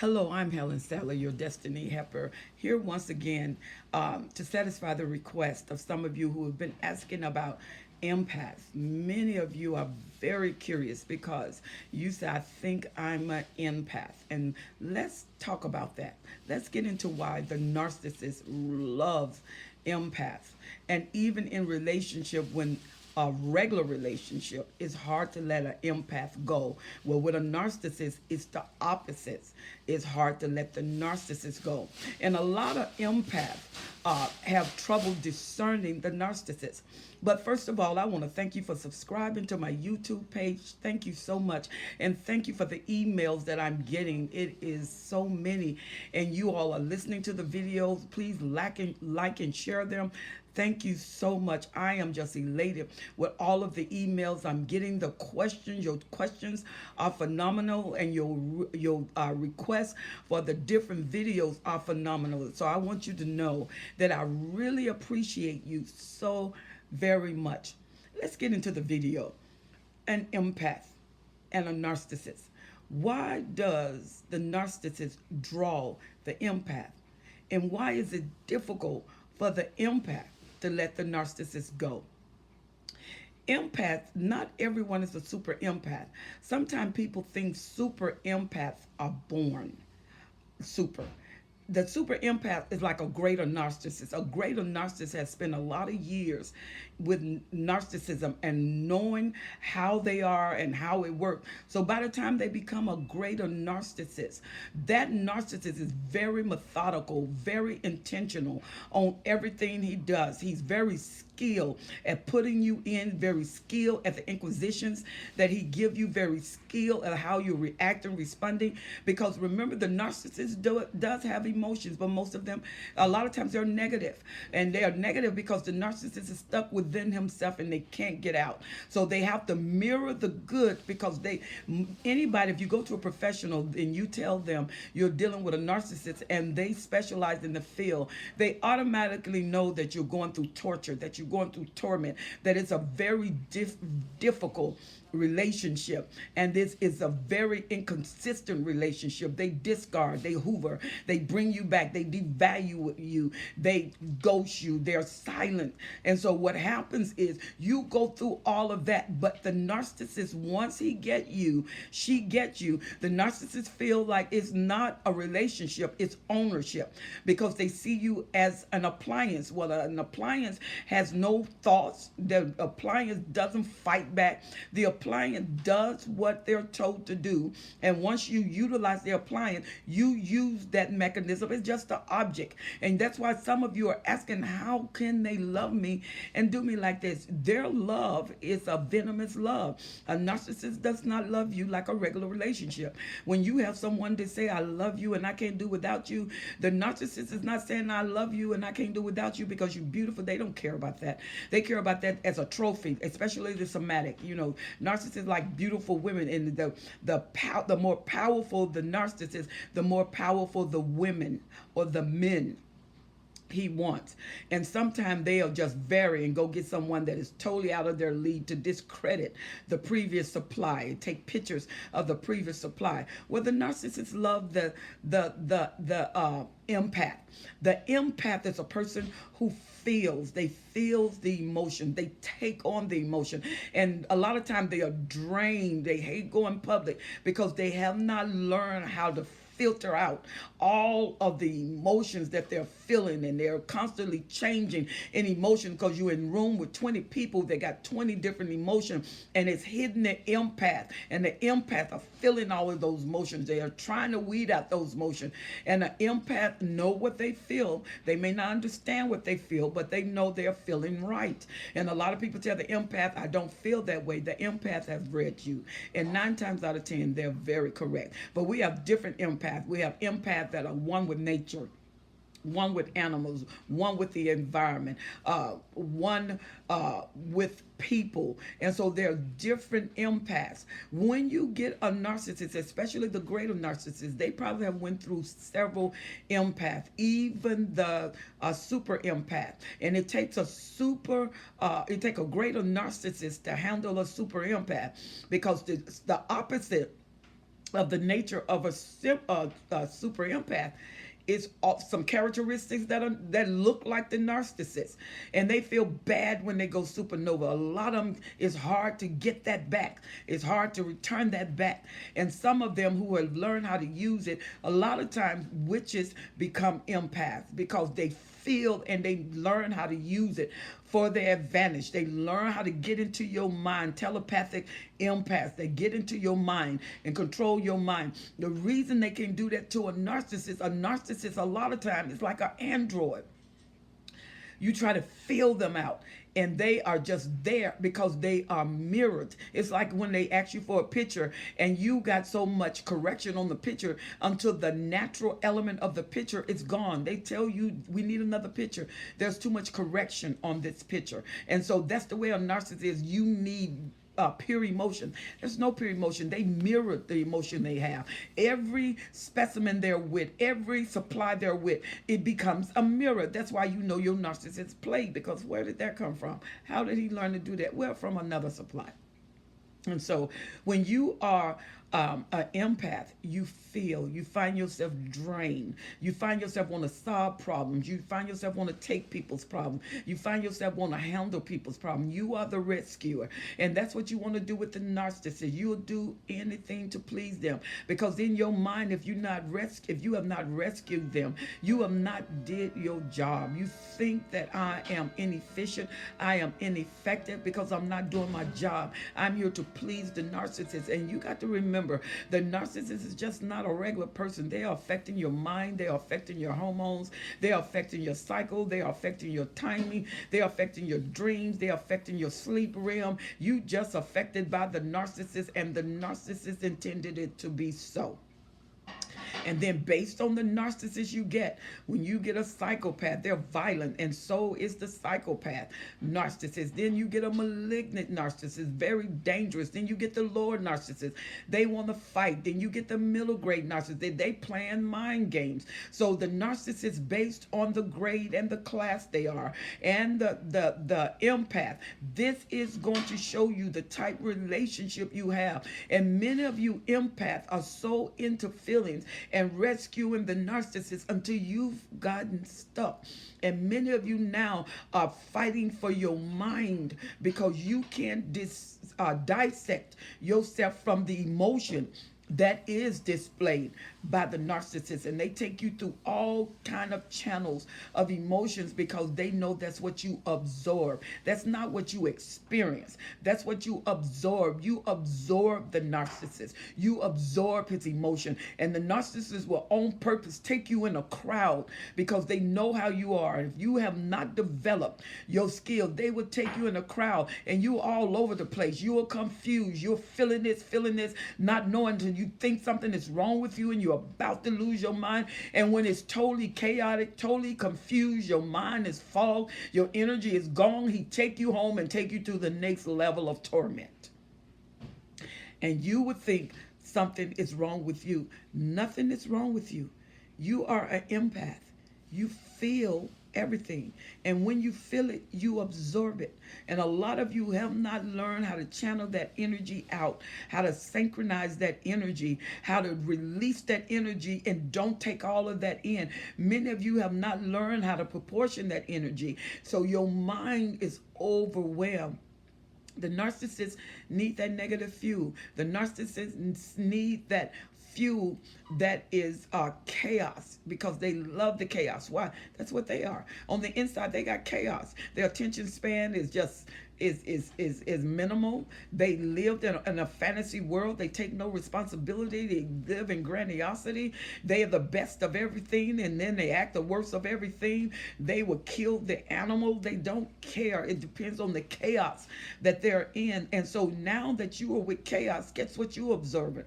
Hello, I'm Helen Sadler, your Destiny Helper, here once again to satisfy the request of some of you who have been asking about empaths. Many of you are very curious because you say, I think I'm an empath. And let's talk about that. Let's get into why the narcissist loves empaths. And even in relationship, when a regular relationship, it's hard to let an empath go. Well, with a narcissist, it's the opposites. It's hard to let the narcissist go. And a lot of empaths have trouble discerning the narcissist. But first of all, I want to thank you for subscribing to my YouTube page. Thank you so much. And thank you for the emails that I'm getting. It is so many. And you all are listening to the videos. Please like and share them. Thank you so much. I am just elated with all of the emails I'm getting. The questions, your questions are phenomenal, and your requests for the different videos are phenomenal. So I want you to know that I really appreciate you so very much. Let's get into the video. An empath and a narcissist. Why does the narcissist draw the empath? And why is it difficult for the empath to let the narcissist go? Empath, not everyone is a super empath. Sometimes people think super empaths are born super. The super empath is like a greater narcissist. A greater narcissist has spent a lot of years with narcissism and knowing how they are and how it works. So by the time they become a greater narcissist, that narcissist is very methodical, very intentional on everything he does. He's very skilled at putting you in, very skilled at the inquisitions that he give you, very skilled at how you react and responding. Because remember, the narcissist does have emotions, but most of them, a lot of times, they're negative, and they are negative because the narcissist is stuck within himself and they can't get out. So they have to mirror the good, because anybody, if you go to a professional and you tell them you're dealing with a narcissist and they specialize in the field, they automatically know that you're going through torture, that you're going through torment, that it's a very difficult relationship, and this is a very inconsistent relationship. They discard, they hoover, they bring you back, they devalue you, they ghost you, they're silent. And so what happens is you go through all of that, but the narcissist, once he get you, she gets you, the narcissist feel like it's not a relationship, it's ownership, because they see you as an appliance. Well, an appliance has no thoughts. The appliance doesn't fight back. The appliance does what they're told to do, and once you utilize the appliance, you use that mechanism. It's just an object. And that's why some of you are asking, how can they love me and do me like this? Their love is a venomous love. A narcissist does not love you like a regular relationship. When you have someone to say, I love you and I can't do without you, the narcissist is not saying, I love you and I can't do without you because you're beautiful. They don't care about that. They care about that as a trophy, especially the somatic. Narcissists like beautiful women, and the more powerful the narcissist, the more powerful the women or the men he wants. And sometimes they'll just vary and go get someone that is totally out of their league to discredit the previous supply and take pictures of the previous supply. Well, the narcissists love the empath. The empath is a person who feels the emotion, they take on the emotion, and a lot of times they are drained. They hate going public because they have not learned how to filter out all of the emotions that they're feeling, and they're constantly changing in emotion, because you're in room with 20 people that got 20 different emotions, and it's hidden the empath, and the empath are feeling all of those emotions. They are trying to weed out those emotions, and the empath know what they feel. They may not understand what they feel, but they know they're feeling right. And a lot of people tell the empath, I don't feel that way. The empath has read you, and 9 times out of 10 they're very correct. But we have different empaths. We have empaths that are one with nature, one with animals, one with the environment, one with people. And so there are different empaths. When you get a narcissist, especially the greater narcissist, they probably have went through several empaths, even the super empath. And it takes a greater narcissist to handle a super empath, because the opposite of the nature of a super empath is some characteristics that look like the narcissist, and they feel bad when they go supernova. A lot of them, it's hard to get that back. It's hard to return that back. And some of them who have learned how to use it, a lot of times witches become empaths because they feel and they learn how to use it for their advantage. They learn how to get into your mind. Telepathic empaths, they get into your mind and control your mind. The reason they can do that to a narcissist a lot of times is like an android. You try to feel them out, and they are just there because they are mirrored. It's like when they ask you for a picture and you got so much correction on the picture until the natural element of the picture is gone. They tell you, we need another picture. There's too much correction on this picture. And so that's the way a narcissist is. You need pure emotion. There's no pure emotion. They mirror the emotion they have. Every specimen they're with, every supply they're with, it becomes a mirror. That's why you know your narcissist played, because where did that come from? How did he learn to do that? Well, from another supply. And so when you are an empath, you find yourself drained. You find yourself want to solve problems. You find yourself want to take people's problems. You find yourself want to handle people's problems. You are the rescuer. And that's what you want to do with the narcissist. You'll do anything to please them. Because in your mind, if you have not rescued them, you have not did your job. You think that I am inefficient, I am ineffective because I'm not doing my job. I'm here to please the narcissist. And you got to remember, the narcissist is just not a regular person. They are affecting your mind. They are affecting your hormones. They are affecting your cycle. They are affecting your timing. They are affecting your dreams. They are affecting your sleep realm. You just affected by the narcissist, and the narcissist intended it to be so. And then based on the narcissist you get, when you get a psychopath, they're violent, and so is the psychopath narcissist. Then you get a malignant narcissist, very dangerous. Then you get the lower narcissist. They want to fight. Then you get the middle grade narcissist. They playing mind games. So the narcissist, based on the grade and the class they are, and the empath, this is going to show you the type relationship you have. And many of you empaths are so into feelings and rescuing the narcissist until you've gotten stuck. And many of you now are fighting for your mind because you can't dissect yourself from the emotion that is displayed by the narcissist. And they take you through all kind of channels of emotions because they know that's what you absorb. That's not what you experience. That's what you absorb. You absorb the narcissist. You absorb his emotion. And the narcissist will on purpose take you in a crowd because they know how you are. If you have not developed your skill, they will take you in a crowd and you all over the place. You are confused. You're feeling this, not knowing until you think something is wrong with you and you're about to lose your mind. And when it's totally chaotic, totally confused, your mind is fogged, your energy is gone, he take you home and take you to the next level of torment. And you would think something is wrong with you. Nothing is wrong with you. You are an empath. You feel everything. And when you feel it, you absorb it. And a lot of you have not learned how to channel that energy out, how to synchronize that energy, how to release that energy and don't take all of that in. Many of you have not learned how to proportion that energy. So your mind is overwhelmed. The narcissists need that negative fuel. The narcissists need that fuel that is chaos, because they love the chaos. Why? That's what they are. On the inside, they got chaos. Their attention span is just is minimal. They lived in a fantasy world. They take no responsibility. They live in grandiosity. They are the best of everything, and then they act the worst of everything. They will kill the animal. They don't care. It depends on the chaos that they're in. And so now that you are with chaos, guess what you absorbing?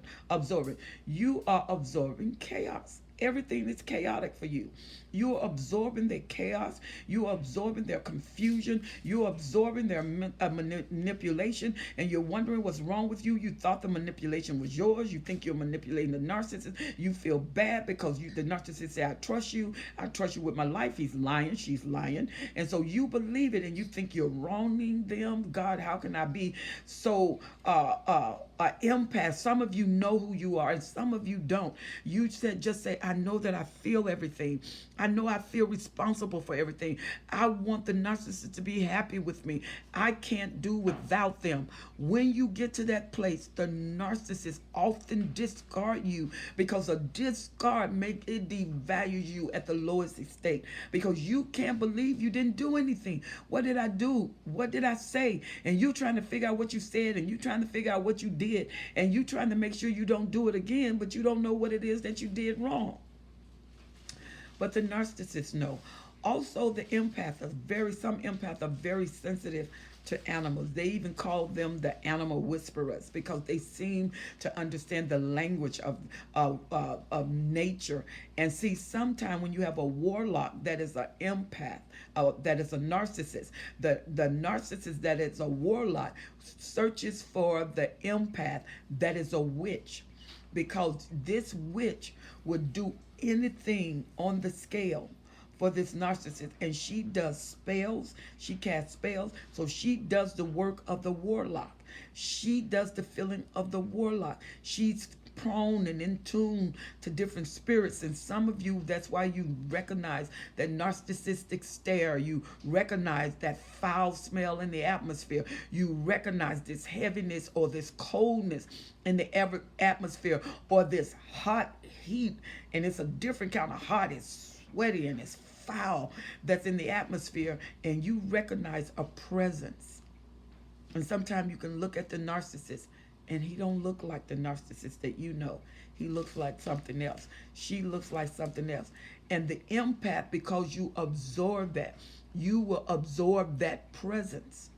You are absorbing chaos. Everything is chaotic for you. You are absorbing their chaos. You are absorbing their confusion. You are absorbing their manipulation, and you're wondering what's wrong with you. You thought the manipulation was yours. You think you're manipulating the narcissist. You feel bad because the narcissist say, I trust you. I trust you with my life. He's lying. She's lying. And so you believe it, and you think you're wronging them. God, how can I be so empath. Some of you know who you are, and some of you don't. You said, just say, I know that I feel everything. I know I feel responsible for everything. I want the narcissist to be happy with me. I can't do without them. When you get to that place, the narcissist often discard you, because a discard make it devalues you at the lowest estate, because you can't believe you didn't do anything. What did I do? What did I say? And you trying to figure out what you said, and you trying to figure out what you did, and you trying to make sure you don't do it again, but you don't know what it is that you did wrong. But the narcissists know. Also, the some empaths are very sensitive to animals. They even call them the animal whisperers, because they seem to understand the language of nature. And see, sometime when you have a warlock that is an empath, that is a narcissist, the narcissist that is a warlock searches for the empath that is a witch, because this witch would do anything on the scale for this narcissist. And she does spells, she casts spells, so she does the work of the warlock. She does the filling of the warlock. She's prone and in tune to different spirits. And some of you, that's why you recognize that narcissistic stare. You recognize that foul smell in the atmosphere. You recognize this heaviness or this coldness in the atmosphere, or this hot heat. And it's a different kind of hot. It's sweaty and it's foul that's in the atmosphere. And you recognize a presence. And sometimes you can look at the narcissist, and he don't look like the narcissist that you know. He looks like something else. She looks like something else. And the empath, because you absorb that, you will absorb that presence.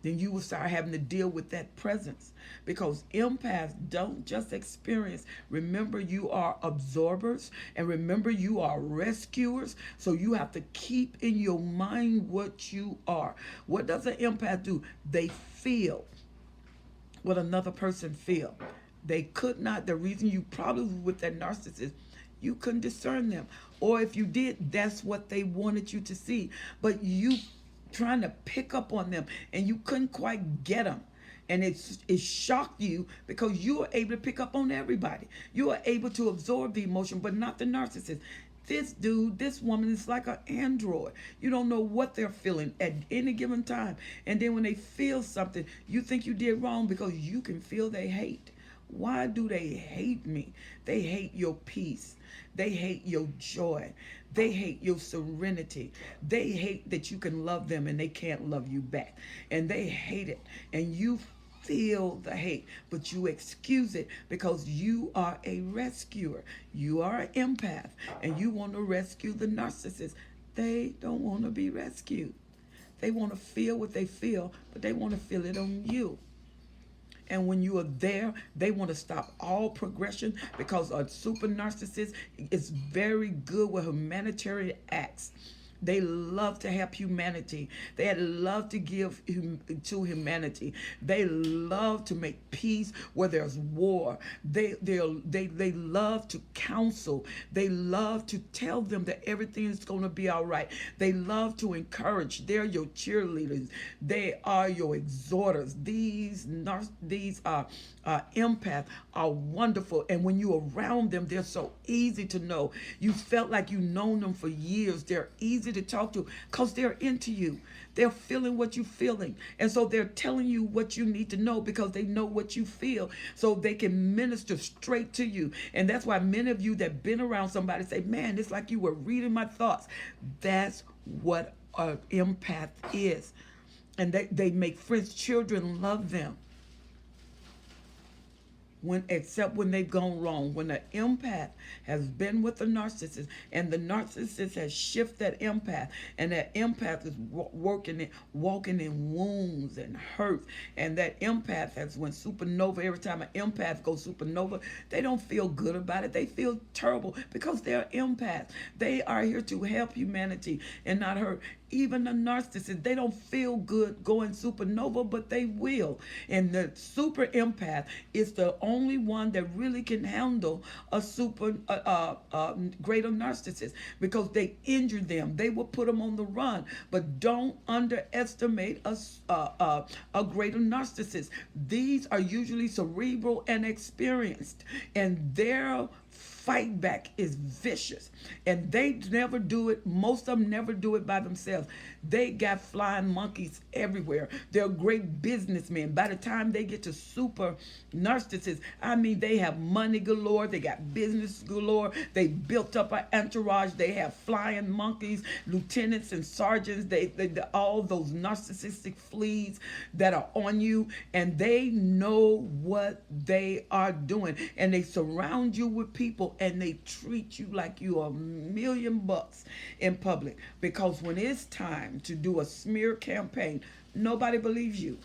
Then you will start having to deal with that presence, because empaths don't just experience. Remember, you are absorbers, and remember, you are rescuers. So you have to keep in your mind what you are. What does an empath do? They feel what another person feel. They could not. The reason you probably with that narcissist, you couldn't discern them, or if you did, that's what they wanted you to see. But you trying to pick up on them, and you couldn't quite get them. And it shocked you, because you are able to pick up on everybody. You are able to absorb the emotion, but not the narcissist. This dude, this woman is like an android. You don't know what they're feeling at any given time. And then when they feel something, you think you did wrong, because you can feel they hate. Why do they hate me? They hate your peace. They hate your joy. They hate your serenity. They hate that you can love them and they can't love you back. And they hate it. And you feel the hate, but you excuse it, because you are a rescuer. You are an empath, and you want to rescue the narcissist. They don't want to be rescued. They want to feel what they feel, but they want to feel it on you. And when you are there, they want to stop all progression, because a super narcissist is very good with humanitarian acts. They love to help humanity. They love to give to humanity. They love to make peace where there's war. They love to counsel. They love to tell them that everything is going to be all right. They love to encourage. They're your cheerleaders. They are your exhorters. These empaths are wonderful, and when you're around them, they're so easy to know. You felt like you've known them for years. They're easy to talk to, because they're into you. They're feeling what you're feeling, and so they're telling you what you need to know, because they know what you feel, so they can minister straight to you. And that's why many of you that been around somebody say, man, it's like you were reading my thoughts. That's what an empath is. And they make friends. Children love them, except when they've gone wrong. When an empath has been with a narcissist, and the narcissist has shifted that empath, and that empath is walking in wounds and hurt, and that empath has went supernova. Every time an empath goes supernova, they don't feel good about it. They feel terrible, because they're empaths. They are here to help humanity and not hurt. Even the narcissist, they don't feel good going supernova, but they will. And the super empath is the only one that really can handle a greater narcissist, because they injure them. They will put them on the run. But don't underestimate a greater narcissist. These are usually cerebral and experienced, and their fight back is vicious, and they never do it. Most of them never do it by themselves. They got flying monkeys everywhere. They're great businessmen. By the time they get to super narcissists, I mean, they have money galore, they got business galore, they built up an entourage, they have flying monkeys, lieutenants and sergeants, all those narcissistic fleas that are on you, and they know what they are doing, and they surround you with people, and they treat you like you are $1,000,000 in public, because when it's time to do a smear campaign, nobody believes you.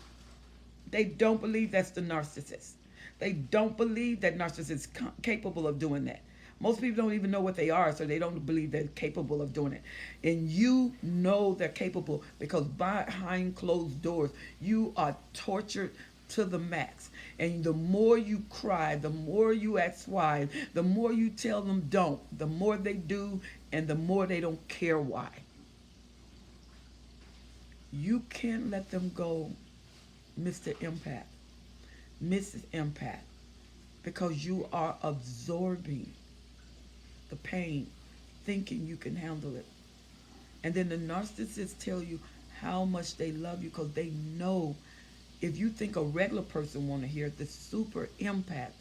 They don't believe that's the narcissist. They don't believe that narcissist is capable of doing that. Most people don't even know what they are, so they don't believe they're capable of doing it. And you know they're capable, because behind closed doors, you are tortured to the max. And the more you cry, the more you ask why, the more you tell them don't, the more they do, and the more they don't care why. You can't let them go, Mr. Empath, Mrs. Empath, because you are absorbing the pain, thinking you can handle it. And then the narcissists tell you how much they love you, because they know if you think a regular person want to hear it, the super empath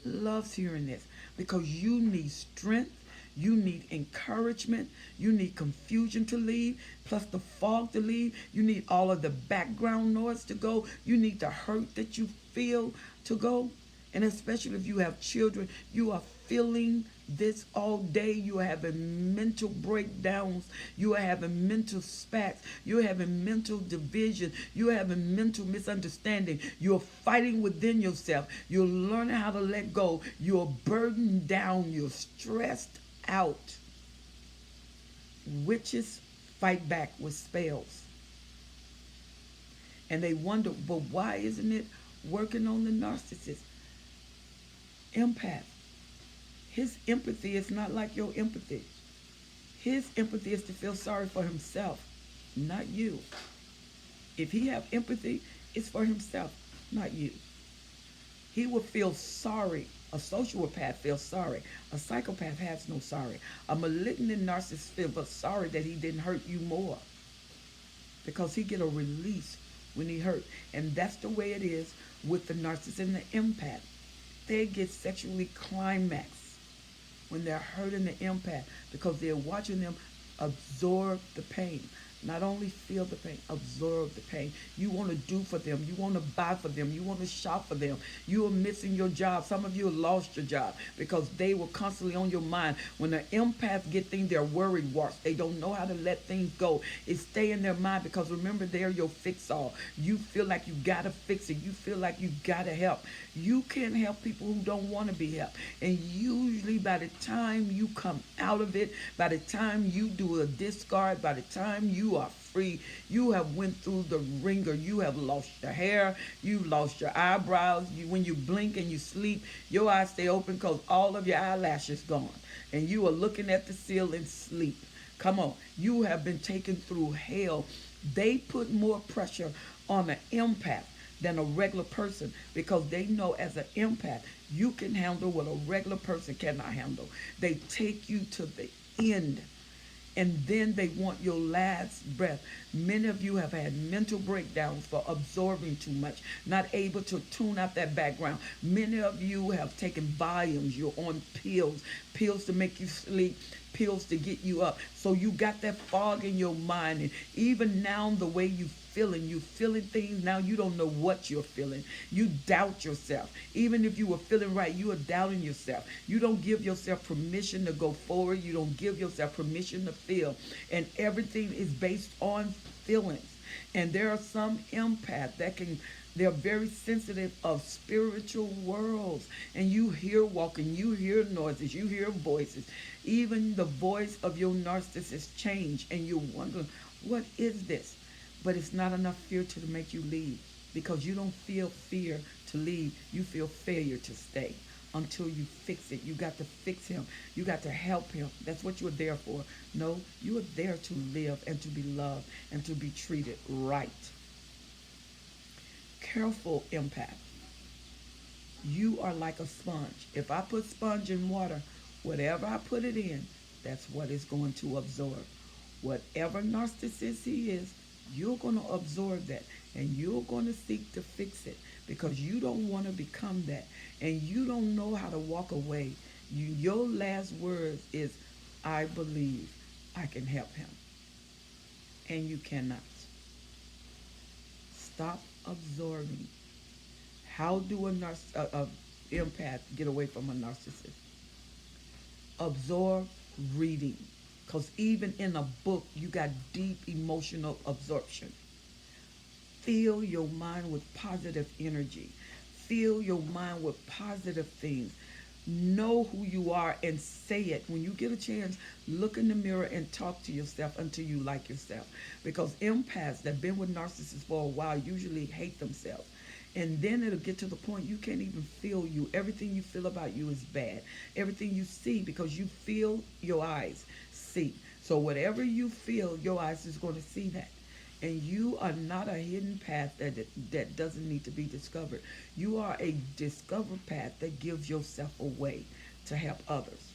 loves hearing this, because you need strength, you need encouragement, you need confusion to leave, plus the fog to leave. You need all of the background noise to go. You need the hurt that you feel to go. And especially if you have children, you are feeling this all day. You are having mental breakdowns. You are having mental spats. You're having mental division. You're having mental misunderstanding. You're fighting within yourself. You're learning how to let go. You're burdened down. You're stressed out. Witches fight back with spells. And they wonder, but why isn't it working on the narcissist? Empath. His empathy is not like your empathy. His empathy is to feel sorry for himself, not you. If he have empathy, it's for himself, not you. He will feel sorry. A sociopath feels sorry. A psychopath has no sorry. A malignant narcissist feels sorry that he didn't hurt you more, because he get a release when he hurt. And that's the way it is with the narcissist and the empath. They get sexually climaxed when they're hurting the empath, because they're watching them absorb the pain. Not only feel the pain, absorb the pain. You want to do for them. You want to buy for them. You want to shop for them. You are missing your job. Some of you have lost your job because they were constantly on your mind. When the empath get things, they're worried warts. They don't know how to let things go. It stay in their mind, because remember, they're your fix-all. You feel like you got to fix it. You feel like you got to help. You can't help people who don't want to be helped. And usually by the time you come out of it, by the time you do a discard, by the time you are free, you have went through the ringer. You have lost your hair, you lost your eyebrows. When you blink and you sleep, your eyes stay open because all of your eyelashes gone, and you are looking at the ceiling sleep. Come on, you have been taken through hell. They put more pressure on an empath than a regular person, because they know as an empath you can handle what a regular person cannot handle. They take you to the end, and then they want your last breath. Many of you have had mental breakdowns for absorbing too much, not able to tune out that background. Many of you have taken volumes. You're on pills to make you sleep, pills to get you up. So you got that fog in your mind, and even now the way you feeling things now, you don't know what you're feeling. You doubt yourself. Even if you were feeling right, you are doubting yourself. You don't give yourself permission to go forward. You don't give yourself permission to feel. And everything is based on feelings. And there are some empaths they're very sensitive of spiritual worlds. And you hear walking, you hear noises, you hear voices. Even the voice of your narcissist change, and you're wondering, What is this? But it's not enough fear to make you leave, because you don't feel fear to leave. You feel failure to stay until you fix it. You got to fix him. You got to help him. That's what you're there for. No, you are there to live and to be loved and to be treated right. Careful empath. You are like a sponge. If I put sponge in water, whatever I put it in, that's what it's going to absorb. Whatever narcissist he is, you're going to absorb that, and you're going to seek to fix it, because you don't want to become that, and you don't know how to walk away. Your last words is, I believe I can help him, and you cannot. Stop absorbing. How do a empath get away from a narcissist? Absorb reading. Because even in a book, you got deep emotional absorption. Fill your mind with positive energy. Fill your mind with positive things. Know who you are and say it. When you get a chance, look in the mirror and talk to yourself until you like yourself. Because empaths that have been with narcissists for a while usually hate themselves. And then it'll get to the point you can't even feel you. Everything you feel about you is bad. Everything you see, because you feel, your eyes see. So whatever you feel, your eyes is going to see that. And you are not a hidden path that doesn't need to be discovered. You are a discovered path that gives yourself away to help others.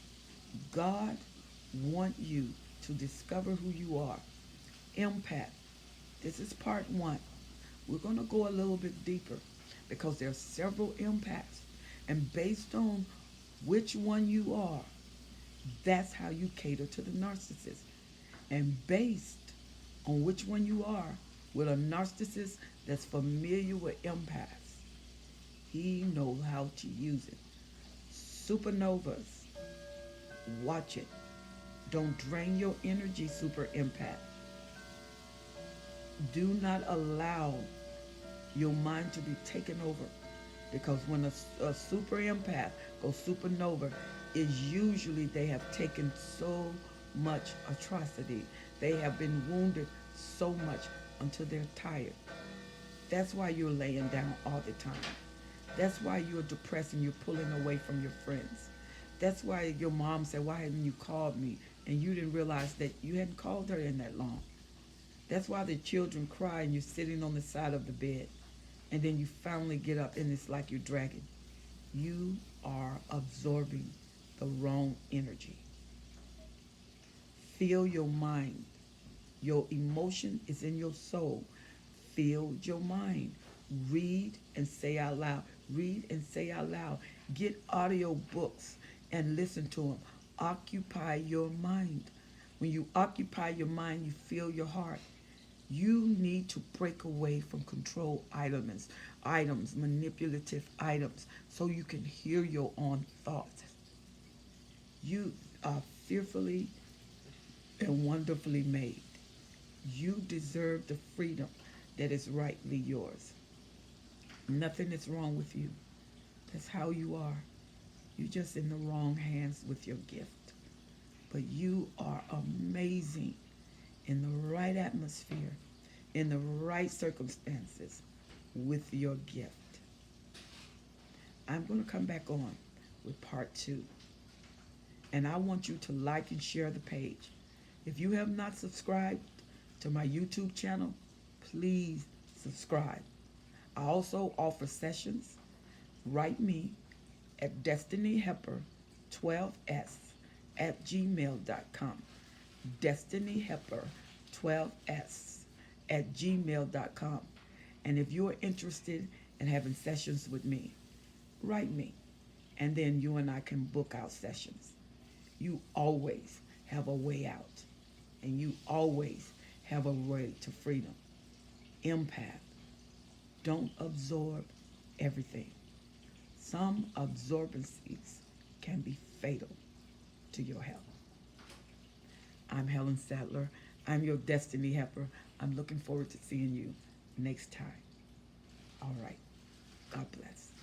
God wants you to discover who you are. Empath. This is part one. We're going to go a little bit deeper, because there are several empaths. And based on which one you are, that's how you cater to the narcissist. And based on which one you are, with a narcissist that's familiar with empaths, he knows how to use it. Supernovas, watch it. Don't drain your energy, super empath. Do not allow your mind to be taken over, because when a super empath goes supernova, is usually they have taken so much atrocity. They have been wounded so much until they're tired. That's why you're laying down all the time. That's why you're depressed and you're pulling away from your friends. That's why your mom said, why haven't you called me? And you didn't realize that you hadn't called her in that long. That's why the children cry and you're sitting on the side of the bed. And then you finally get up and it's like you're dragging. You are absorbing the wrong energy. Feel your mind. Your emotion is in your soul. Feel your mind. Read and say out loud. Read and say out loud. Get audio books and listen to them. Occupy your mind. When you occupy your mind, you feel your heart. You need to break away from control items, manipulative items, so you can hear your own thoughts. You are fearfully and wonderfully made. You deserve the freedom that is rightly yours. Nothing is wrong with you. That's how you are. You're just in the wrong hands with your gift. But you are amazing in the right atmosphere, in the right circumstances with your gift. I'm going to come back on with part two. And I want you to like and share the page. If you have not subscribed to my YouTube channel, please subscribe. I also offer sessions. Write me at destinyhepper12s@gmail.com. destinyhepper12s@gmail.com. And if you're interested in having sessions with me, write me. And then you and I can book out sessions. You always have a way out. And you always have a way to freedom. Empath. Don't absorb everything. Some absorbencies can be fatal to your health. I'm Helen Sadler. I'm your Destiny Helper. I'm looking forward to seeing you next time. All right. God bless.